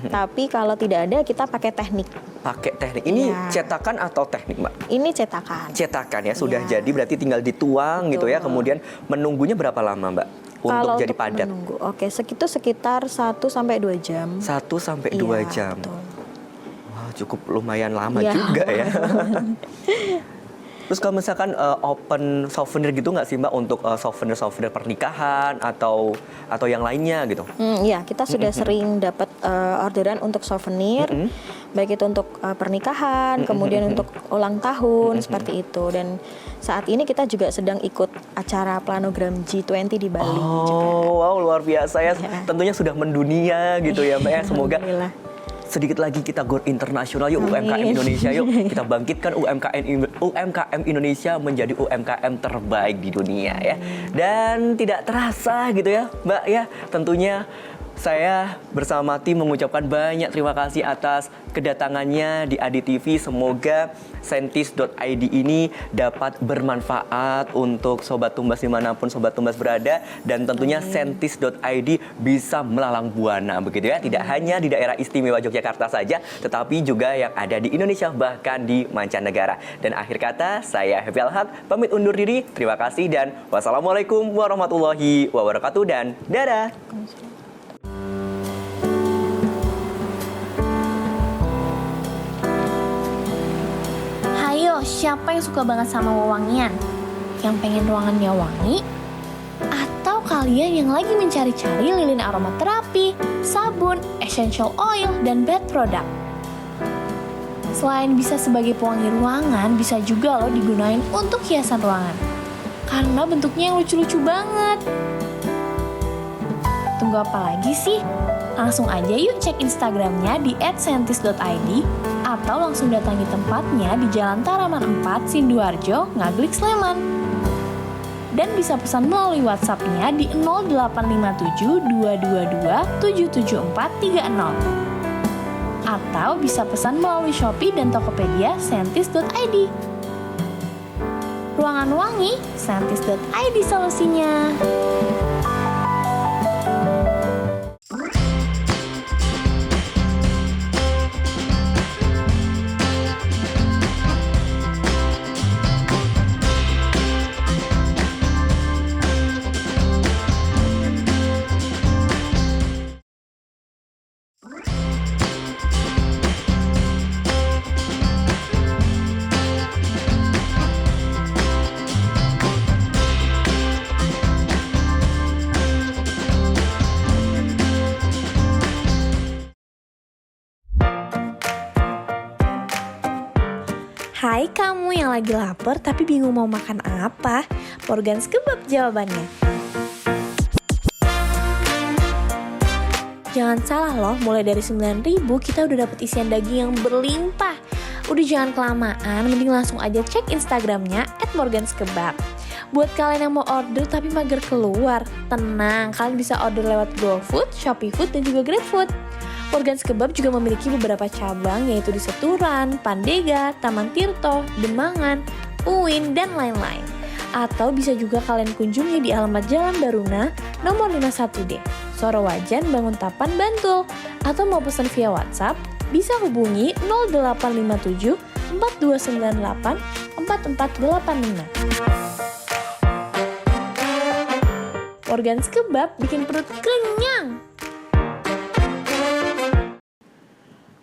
Tapi kalau tidak ada kita pakai teknik. Pakai teknik. Ini Iya. cetakan atau teknik Mbak? Ini cetakan. Cetakan ya, sudah Iya. jadi berarti tinggal dituang gitu ya. Betul. Kemudian menunggunya berapa lama Mbak untuk Kalau jadi untuk padat? menunggu, oke, sekitar 1 sampai 2 jam. 1 sampai 2 Iya, jam. betul. Wah, cukup lumayan lama Iya. juga ya. Terus kalau misalkan open souvenir gitu nggak sih Mbak untuk souvenir pernikahan atau yang lainnya gitu? Iya, kita sudah sering dapat orderan untuk souvenir, baik itu untuk pernikahan, kemudian untuk ulang tahun seperti itu. Dan saat ini kita juga sedang ikut acara planogram G20 di Bali. Oh, wow, luar biasa ya. Tentunya sudah mendunia gitu ya Mbak ya. Semoga Alhamdulillah. sedikit lagi kita go internasional yuk. UMKM Indonesia yuk, kita bangkitkan UMKM Indonesia menjadi UMKM terbaik di dunia ya. Dan tidak terasa gitu ya Mbak ya, tentunya saya bersama tim mengucapkan banyak terima kasih atas kedatangannya di Adi TV. Semoga Sentis.id ini dapat bermanfaat untuk Sobat Tumbas dimanapun Sobat Tumbas berada. Dan tentunya Sentis.id bisa melalang buana begitu ya. Tidak hanya di daerah istimewa Yogyakarta saja, tetapi juga yang ada di Indonesia bahkan di mancanegara. Dan akhir kata, saya Happy Al-Haq pamit undur diri. Terima kasih dan wassalamualaikum warahmatullahi wabarakatuh dan dadah. Ayo, siapa yang suka banget sama wewangian? Yang pengen ruangannya wangi? Atau kalian yang lagi mencari-cari lilin aromaterapi, sabun, essential oil, dan bed product? Selain bisa sebagai pewangi ruangan, bisa juga loh digunain untuk hiasan ruangan. Karena bentuknya yang lucu-lucu banget. Tunggu apa lagi sih? Langsung aja yuk cek Instagramnya di @sentis.id atau langsung datangi tempatnya di Jalan Taraman 4, Sidoarjo, Ngaglik, Sleman. Dan bisa pesan melalui WhatsApp-nya di 0857 222 77430. Atau bisa pesan melalui Shopee dan Tokopedia sentis.id. Ruangan wangi, sentis.id solusinya. Hai kamu yang lagi lapar tapi bingung mau makan apa? Morgans Kebab jawabannya. Jangan salah loh, mulai dari 9.000 kita udah dapet isian daging yang berlimpah. Udah jangan kelamaan, mending langsung aja cek Instagramnya @morganskebab. Buat kalian yang mau order tapi mager keluar, tenang, kalian bisa order lewat GoFood, ShopeeFood, dan juga GrabFood. Morgans Kebab juga memiliki beberapa cabang yaitu di Seturan, Pandega, Taman Tirto, Demangan, Uin, dan lain-lain. Atau bisa juga kalian kunjungi di alamat Jalan Baruna nomor 51D, Sorowajan, Banguntapan, Bantul. Atau mau pesan via WhatsApp, bisa hubungi 0857 4298 4485. Morgans Kebab bikin perut kenyang.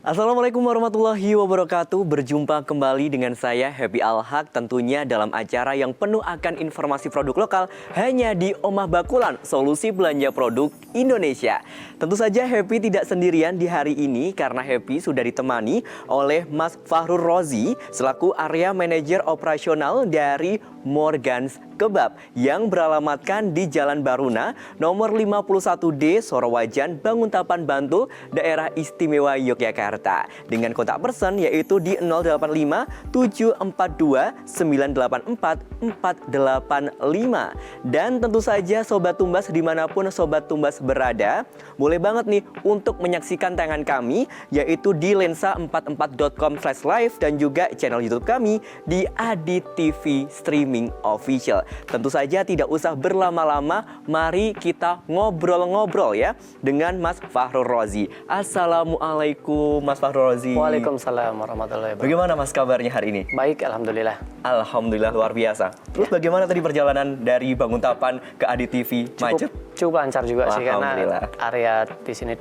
Assalamualaikum warahmatullahi wabarakatuh. Berjumpa kembali dengan saya Happy Al-Haq, tentunya dalam acara yang penuh akan informasi produk lokal hanya di Omah Bakulan, solusi belanja produk Indonesia. Tentu saja Happy tidak sendirian di hari ini karena Happy sudah ditemani oleh Mas Fahrul Rozi selaku area manajer operasional dari Morgans Kebab yang beralamatkan di Jalan Baruna nomor 51D, Sorowajan, Banguntapan, Bantul, daerah istimewa Yogyakarta. Dengan kontak person yaitu di 085 742 984 485. Dan tentu saja Sobat Tumbas dimanapun Sobat Tumbas berada, boleh banget nih untuk menyaksikan tayangan kami yaitu di lensa44.com/live dan juga channel YouTube kami di Adi TV Streaming Official. Tentu saja tidak usah berlama-lama, mari kita ngobrol-ngobrol ya dengan Mas Fahrul Rozi. Assalamualaikum Mas Fahrul Rozi. Waalaikumsalam warahmatullahi wabarakatuh. Bagaimana Mas kabarnya hari ini? Baik, alhamdulillah. Alhamdulillah luar biasa. Terus bagaimana tadi perjalanan dari Banguntapan ke Adi TV? Macet? Cukup lancar juga sih karena Alhamdulillah. area di sini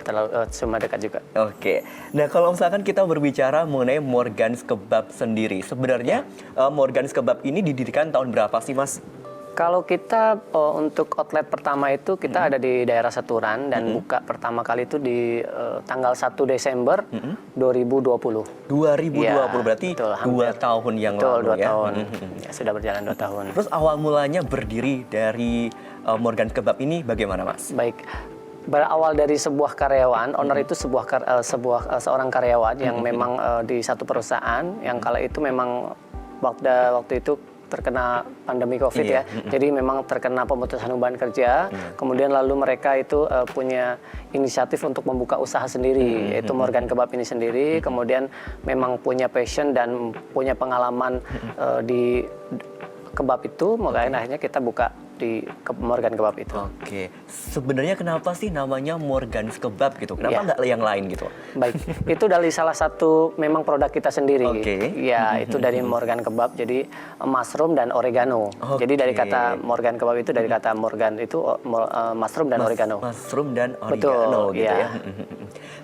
cuma dekat juga. Oke, nah kalau misalkan kita berbicara mengenai Morgans Kebab sendiri, sebenarnya Morgans Kebab ini didirikan tahun berapa sih Mas? Kalau kita untuk outlet pertama itu kita ada di daerah Saturan dan buka pertama kali itu di tanggal 1 Desember 2020. 2020 Ya, berarti betul, 2 hampir. tahun yang Betul, lalu 2 ya. tahun. Ya, sudah berjalan 2 tahun. Terus awal mulanya berdiri dari Morgans Kebab ini bagaimana Mas? Baik. Berawal dari sebuah karyawan, owner itu seorang karyawan yang memang di satu perusahaan yang kala itu memang waktu itu terkena pandemi Covid Iya. ya. Jadi memang terkena pemutusan hubungan kerja. Kemudian lalu mereka itu punya inisiatif untuk membuka usaha sendiri, yaitu Morgan Kebab ini sendiri. Kemudian memang punya passion dan punya pengalaman di kebab itu, makanya akhirnya kita buka di Morgan Kebab itu. Oke, sebenarnya kenapa sih namanya Morgans Kebab gitu? Kenapa Iya. nggak yang lain gitu? Baik, itu dari salah satu memang produk kita sendiri. Oke. Ya, itu dari Morgan Kebab. Jadi mushroom dan oregano. Oke. Jadi dari kata Morgan Kebab itu dari kata Morgan itu mushroom dan oregano. Mushroom dan Betul, oregano gitu iya. ya.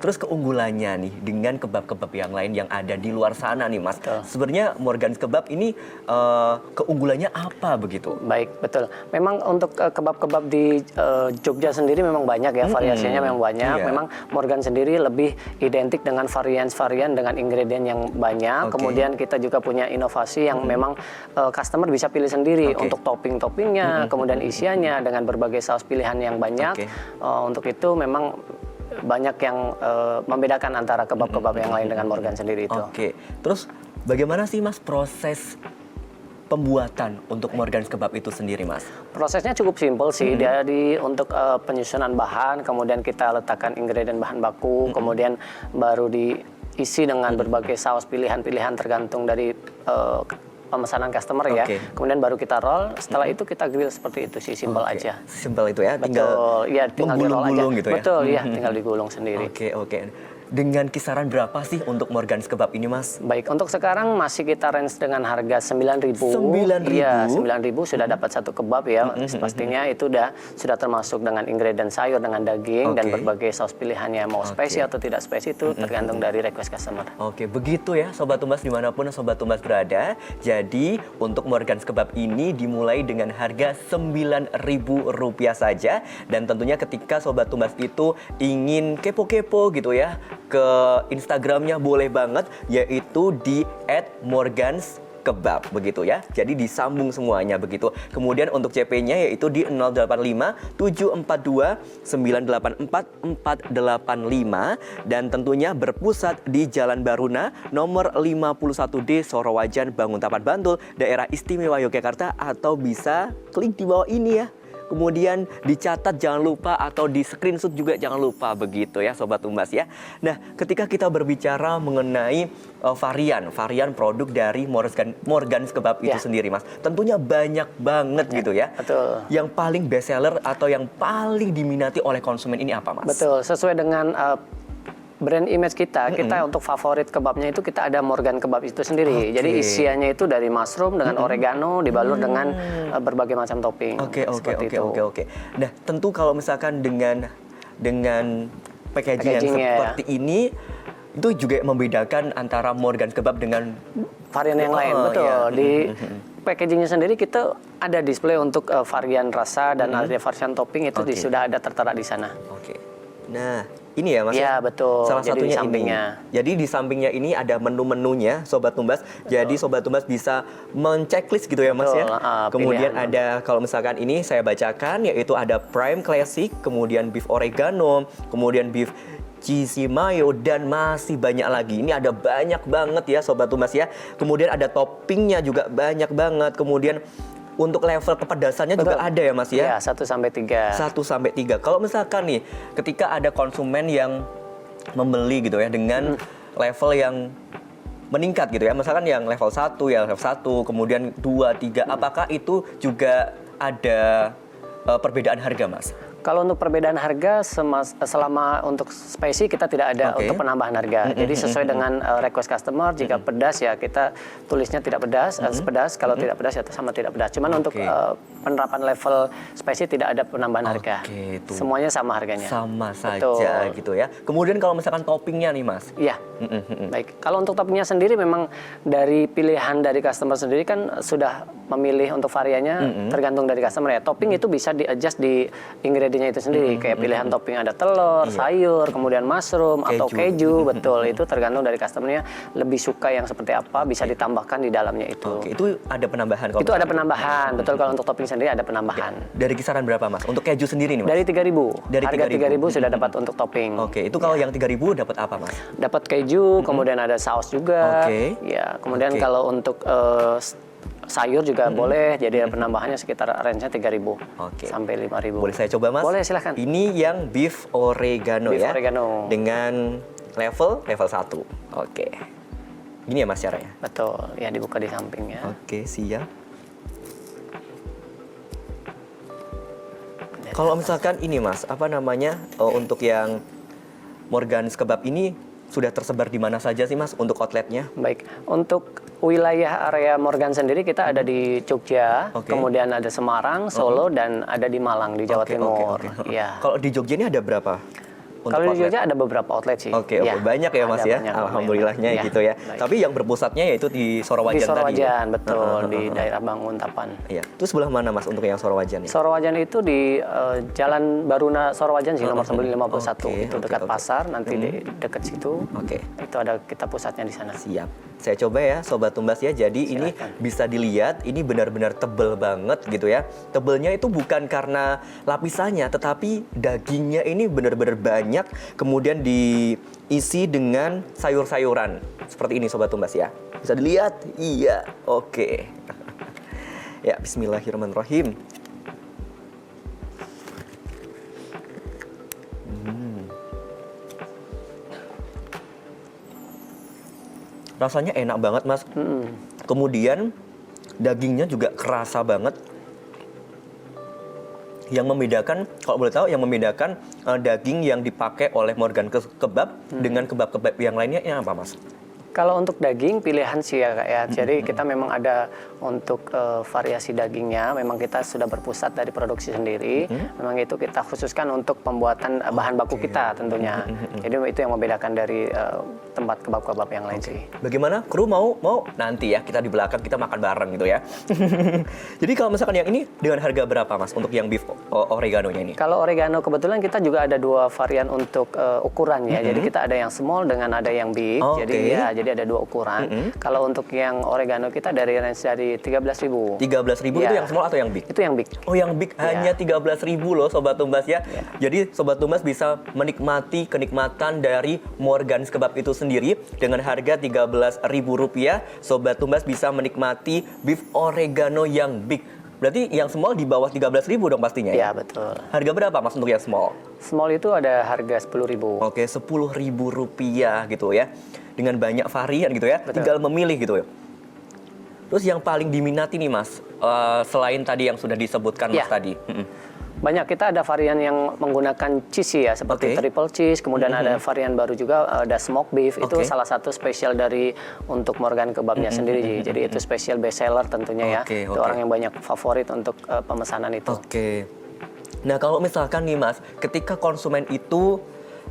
Terus keunggulannya nih dengan kebab-kebab yang lain yang ada di luar sana nih Mas. Betul. Sebenarnya Morgans Kebab ini keunggulannya apa begitu? Baik, betul. Memang untuk kebab-kebab di Jogja sendiri memang banyak ya, variasinya memang banyak. Iya. Memang Morgan sendiri lebih identik dengan varian-varian dengan ingredient yang banyak. Oke. Kemudian kita juga punya inovasi yang memang customer bisa pilih sendiri Oke. untuk topping-toppingnya, kemudian isiannya dengan berbagai saus pilihan yang banyak. Oke. Untuk itu memang banyak yang membedakan antara kebab-kebab yang lain dengan Morgan sendiri itu. Oke, terus bagaimana sih Mas proses pembuatan untuk Morgans Kebab itu sendiri Mas? Prosesnya cukup simpel sih. Jadi untuk penyusunan bahan, kemudian kita letakkan ingredient bahan baku, kemudian baru diisi dengan berbagai saus pilihan-pilihan tergantung dari pemesanan customer ya. Oke. Kemudian baru kita roll. Setelah itu kita grill seperti itu sih, simpel Oke, aja. simpel itu ya, Betul, ya tinggal di roll aja. menggulung-gulung gitu ya? Betul, ya tinggal digulung sendiri. Oke. Dengan kisaran berapa sih untuk Morgans Kebab ini Mas? Baik, untuk sekarang masih kita range dengan harga 9.000. 9.000? Iya, 9.000 sudah dapat satu kebab ya. Pastinya itu sudah termasuk dengan ingredient sayur, dengan daging dan Oke. berbagai saus pilihannya. Mau spicy atau tidak spicy itu tergantung dari request customer. Oke, begitu ya Sobat Tumbas dimanapun Sobat Tumbas berada. Jadi untuk Morgans Kebab ini dimulai dengan harga Rp9.000 saja. Dan tentunya ketika Sobat Tumbas itu ingin kepo-kepo gitu ya, ke Instagramnya boleh banget, yaitu di @morganskebab begitu ya. Jadi disambung semuanya begitu. Kemudian untuk CP-nya yaitu di 085 742 984 485 dan tentunya berpusat di Jalan Baruna nomor 51D Sorowajan, Banguntapan, Bantul, daerah istimewa Yogyakarta, atau bisa klik di bawah ini ya. Kemudian dicatat jangan lupa, atau di screenshot juga jangan lupa begitu ya Sobat Tumbas ya. Nah, ketika kita berbicara mengenai varian produk dari Morgans Kebab itu Ya. sendiri Mas, tentunya banyak banget gitu ya. Betul. Yang paling best seller atau yang paling diminati oleh konsumen ini apa Mas? Betul, sesuai dengan brand image kita untuk favorit kebabnya itu kita ada Morgan Kebab itu sendiri. Oke. Jadi isiannya itu dari mushroom dengan oregano dibalur dengan berbagai macam topping. Oke. Seperti itu. Nah, tentu kalau misalkan dengan packaging yang Packaging-nya ya. seperti ini, itu juga membedakan antara Morgans Kebab dengan Varian yang lain, Oh, betul. iya. Di packagingnya sendiri kita ada display untuk varian rasa dan ada varian topping itu Oke. sudah ada tertera di sana. Oke. Nah, ini ya Mas. Iya, betul. Salah Jadi satunya di sampingnya. ini. Jadi di sampingnya ini ada menu-menunya Sobat Tumbas. Jadi Sobat Tumbas bisa men-checklist gitu ya Mas Betul, ya. Kemudian pilihan. ada, kalau misalkan ini saya bacakan, yaitu ada Prime Classic, kemudian beef oregano, kemudian beef cheesy mayo, dan masih banyak lagi. Ini ada banyak banget ya Sobat Tumbas ya. Kemudian ada toppingnya juga banyak banget. Kemudian untuk level kepedasannya juga Betul. ada ya Mas ya. Iya, 1-3. 1-3. Kalau misalkan nih, ketika ada konsumen yang membeli gitu ya dengan level yang meningkat gitu ya, misalkan yang level 1 ya, level 1, kemudian 2, 3, apakah itu juga ada perbedaan harga Mas? Kalau untuk perbedaan harga selama untuk spicy kita tidak ada untuk penambahan harga. Jadi sesuai dengan request customer, jika pedas ya kita tulisnya tidak pedas, pedas. Kalau tidak pedas ya sama tidak pedas. Cuman untuk penerapan level spicy tidak ada penambahan harga. Semuanya sama harganya. Sama saja gitu ya. Kemudian kalau misalkan toppingnya nih Mas. Iya. Baik. Kalau untuk toppingnya sendiri memang dari pilihan dari customer sendiri kan sudah memilih untuk variannya tergantung dari customer ya. Topping itu bisa di-adjust di ingredientnya itu sendiri. Kayak pilihan topping ada telur, sayur, kemudian mushroom atau keju, betul. Itu tergantung dari customernya lebih suka yang seperti apa, bisa ditambahkan di dalamnya itu. Itu ada penambahan? Itu ada penambahan, betul. Kalau untuk topping sendiri ada penambahan. Dari kisaran berapa Mas? Untuk keju sendiri nih Mas? Dari 3.000. Dari Harga 3.000 sudah dapat untuk topping. Itu kalau yang 3.000 dapat apa Mas? Dapat keju, kemudian ada saus juga. Ya, kemudian kalau untuk sayur juga boleh, jadi penambahannya sekitar range-nya 3.000 sampai 5.000. Boleh saya coba Mas? Boleh, silahkan. Ini yang beef oregano Beef ya? oregano. Dengan level 1. Gini ya Mas caranya? Betul, ya dibuka di sampingnya. Siap. Kalau misalkan ini Mas, apa namanya, untuk yang Morgans Kebab ini sudah tersebar di mana saja sih Mas untuk outletnya? Baik, untuk wilayah area Morgan sendiri kita ada di Jogja, kemudian ada Semarang, Solo, dan ada di Malang di Jawa Timur. Ya. Kalau di Jogja ini ada berapa? Kalau di Jogja ada beberapa outlet sih. Banyak ya Mas ya, alhamdulillahnya gitu ya. Tapi yang berpusatnya yaitu di Sorowajan tadi. Di Sorowajan, betul, di daerah Banguntapan. Iya. Itu sebelah mana Mas untuk yang Sorowajan? Sorowajan itu di Jalan Baruna Sorowajan sih, nomor 951. Itu dekat pasar, nanti di dekat situ. Itu ada kita pusatnya di sana. Siap. Saya coba ya Sobat Tumbas ya. Jadi ini bisa dilihat, ini benar-benar tebel banget gitu ya. Tebelnya itu bukan karena lapisannya, tetapi dagingnya ini benar-benar banyak. Kemudian diisi dengan sayur-sayuran. Seperti ini Sobat Tumbas ya. Bisa dilihat? Iya. Ya, bismillahirrahmanirrahim. Rasanya enak banget Mas. Kemudian dagingnya juga kerasa banget. Yang membedakan, kalau boleh tahu, yang membedakan daging yang dipakai oleh Morgan Kebab dengan kebab-kebab yang lainnya ini apa Mas? Kalau untuk daging pilihan sih ya Kak ya. Jadi kita memang ada untuk variasi dagingnya. Memang kita sudah berpusat dari produksi sendiri. Memang itu kita khususkan untuk pembuatan bahan baku kita tentunya. Jadi itu yang membedakan dari tempat kebab-kebab yang lain sih. Bagaimana? Kru mau nanti ya kita di belakang kita makan bareng gitu ya. Jadi kalau misalkan yang ini dengan harga berapa Mas untuk yang beef oreganonya ini? Kalau oregano kebetulan kita juga ada 2 varian untuk ukurannya. Jadi kita ada yang small dengan ada yang big. Jadi ada 2 ukuran. Kalau untuk yang oregano kita dari range dari 13.000. 13.000 itu yang small atau yang big? Itu yang big. Oh, yang big hanya 13.000 loh Sobat Tumbas ya. Jadi Sobat Tumbas bisa menikmati kenikmatan dari Morgans Kebab itu sendiri dengan harga Rp13.000. Sobat Tumbas bisa menikmati beef oregano yang big. Berarti yang small di bawah 13.000 dong pastinya ya? Iya, betul. Harga berapa Mas untuk yang small? Small itu ada harga 10.000. Rp10.000 gitu ya. Dengan banyak varian gitu ya. Betul. Tinggal memilih gitu ya. Terus yang paling diminati nih Mas, selain tadi yang sudah disebutkan Mas tadi. Banyak, kita ada varian yang menggunakan cheese ya, seperti triple cheese. Kemudian ada varian baru juga, ada smoke beef. Itu salah satu spesial dari untuk Morgan Kebabnya sendiri. Jadi itu spesial best seller tentunya ya. Itu orang yang banyak favorit untuk pemesanan itu. Nah kalau misalkan nih Mas, ketika konsumen itu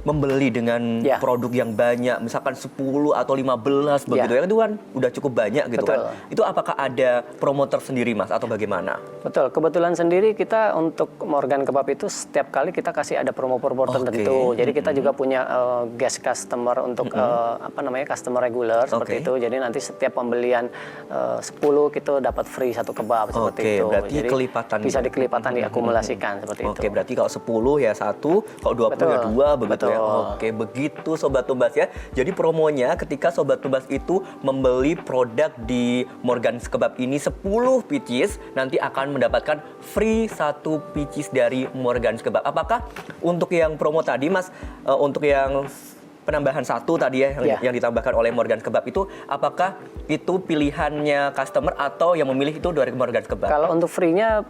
membeli dengan produk yang banyak, misalkan 10 atau 15 begitu ya, itu kan udah cukup banyak gitu kan. Itu apakah ada promo tersendiri Mas atau bagaimana? Betul, kebetulan sendiri kita untuk Morgan Kebab itu setiap kali kita kasih ada promo-promo tertentu. Jadi kita juga punya guest customer untuk customer regular seperti itu. Jadi nanti setiap pembelian 10 kita dapat free 1 kebab seperti itu. Berarti jadi kelipatan bisa dikelipatan, diakumulasikan seperti itu. Berarti kalau 10 ya 1, kalau 20 ya 2 begitu. Begitu Sobat Tumbas ya. Jadi promonya ketika Sobat Tumbas itu membeli produk di Morgans Kebab ini 10 pieces, nanti akan mendapatkan free 1 pieces dari Morgans Kebab. Apakah untuk yang promo tadi Mas, untuk yang penambahan 1 tadi ya, yang ditambahkan oleh Morgans Kebab itu, apakah itu pilihannya customer atau yang memilih itu dari Morgans Kebab? Kalau untuk free-nya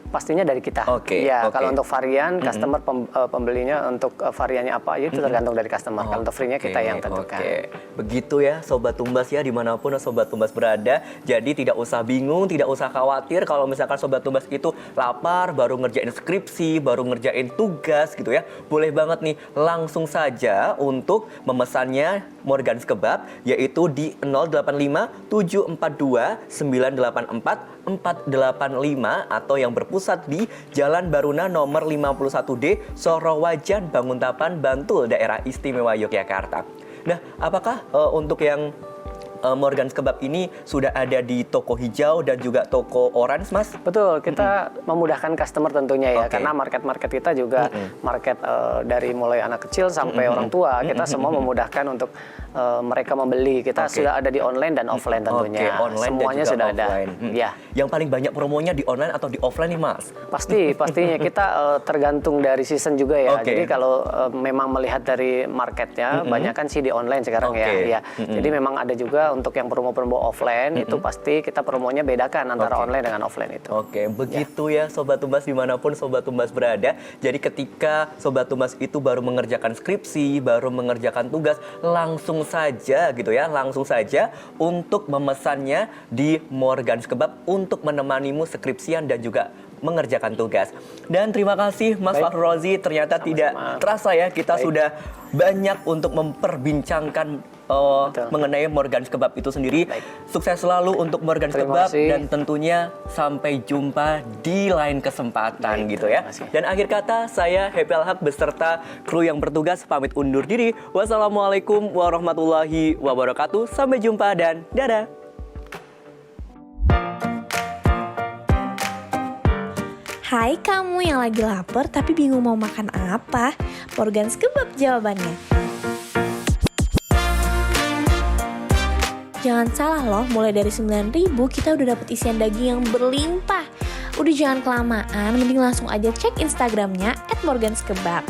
pastinya dari kita. Oke, Ya, oke. kalau untuk varian, customer pembelinya untuk variannya apa aja itu tergantung dari customer. Kalau untuk free-nya kita yang tentukan. Oke, begitu ya Sobat Tumbas ya, dimanapun Sobat Tumbas berada. Jadi tidak usah bingung, tidak usah khawatir kalau misalkan Sobat Tumbas itu lapar, baru ngerjain skripsi, baru ngerjain tugas gitu ya. Boleh banget nih, langsung saja untuk memesannya Morgans Kebab, yaitu di 085 742 984 485 atau yang berpusat di Jalan Baruna nomor 51D, Sorowajan, Banguntapan, Bantul, Daerah Istimewa Yogyakarta. Nah, apakah untuk yang Morgans Kebab ini sudah ada di toko hijau dan juga toko orange, Mas? Betul, kita memudahkan customer tentunya ya, Oke. karena market kita juga market dari mulai anak kecil sampai orang tua, kita semua memudahkan untuk mereka membeli. Kita Oke. sudah ada di online dan offline tentunya. Oke, online Semuanya dan juga sudah offline. ada. Ya, Yang paling banyak promonya di online atau di offline nih, Mas? pastinya kita tergantung dari season juga ya. Oke. Jadi kalau memang melihat dari marketnya, banyak kan sih di online sekarang Oke. ya. Jadi memang ada juga untuk yang promo-promo offline itu pasti kita promonya bedakan antara Oke. online dengan offline itu. Oke, begitu ya Sobat Tumbas dimanapun Sobat Tumbas berada. Jadi ketika Sobat Tumbas itu baru mengerjakan skripsi, baru mengerjakan tugas, langsung saja gitu ya, langsung saja untuk memesannya di Morgans Kebab untuk menemanimu skripsian dan juga mengerjakan tugas. Dan terima kasih Mas Baik. Fahru Rozi, ternyata tidak terasa ya kita Baik. sudah banyak untuk memperbincangkan Betul. mengenai Morgans Kebab itu sendiri. Baik. Sukses selalu untuk Morgans Terima Kebab kasih. dan tentunya sampai jumpa di lain kesempatan Baik, gitu ya. terima kasih. Dan akhir kata saya Happy Alhaq beserta kru yang bertugas pamit undur diri. Wassalamualaikum warahmatullahi wabarakatuh. Sampai jumpa dan dadah. Hai kamu yang lagi lapar tapi bingung mau makan apa? Morgans Kebab jawabannya. Jangan salah loh, mulai dari 9.000 kita udah dapet isian daging yang berlimpah. Udah jangan kelamaan, mending langsung aja cek Instagramnya @morganskebab.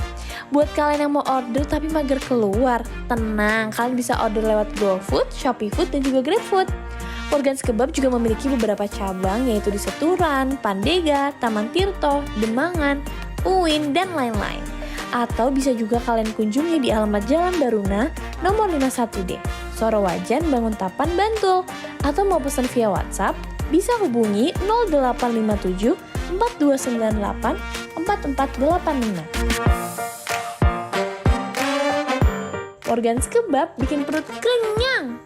Buat kalian yang mau order tapi mager keluar, tenang, kalian bisa order lewat GoFood, ShopeeFood, dan juga GrabFood. Morgans Kebab juga memiliki beberapa cabang yaitu di Seturan, Pandega, Taman Tirto, Demangan, Uin, dan lain-lain. Atau bisa juga kalian kunjungi di alamat Jalan Baruna nomor 51D, Sorowajan, Banguntapan, Bantul. Atau mau pesan via WhatsApp, bisa hubungi 0857 4298 4485. Morgans Kebab bikin perut kenyang.